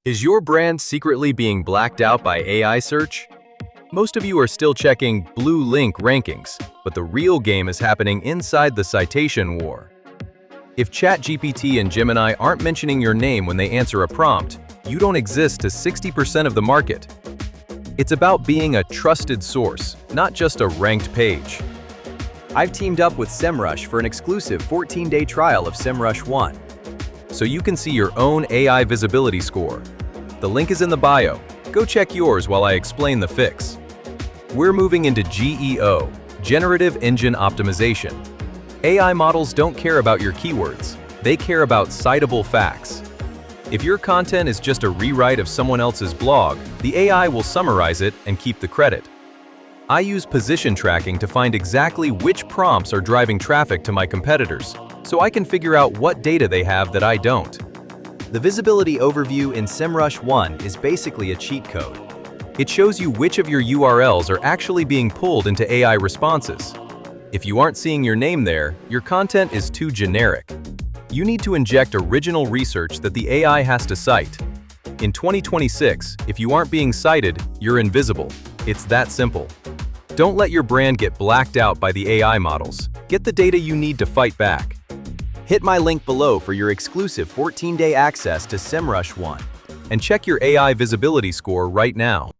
Is your brand secretly being blacked out by AI search? Most of you are still checking blue link rankings, but the real game is happening inside the citation war. If ChatGPT and Gemini aren't mentioning your name when they answer a prompt, you don't exist to 60% of the market. It's about being a trusted source, not just a ranked page. I've teamed up with Semrush for an exclusive 14-day trial of Semrush One. So you can see your own AI visibility score. The link is in the bio. Go check yours while I explain the fix. We're moving into GEO, Generative Engine Optimization. AI models don't care about your keywords. They care about citable facts. If your content is just a rewrite of someone else's blog, the AI will summarize it and keep the credit. I use position tracking to find exactly which prompts are driving traffic to my competitors, so I can figure out what data they have that I don't. The visibility overview in Semrush One is basically a cheat code. It shows you which of your URLs are actually being pulled into AI responses. If you aren't seeing your name there, your content is too generic. You need to inject original research that the AI has to cite. In 2026, if you aren't being cited, you're invisible. It's that simple. Don't let your brand get blacked out by the AI models. Get the data you need to fight back. Hit my link below for your exclusive 14-day access to Semrush One. And check your AI visibility score right now.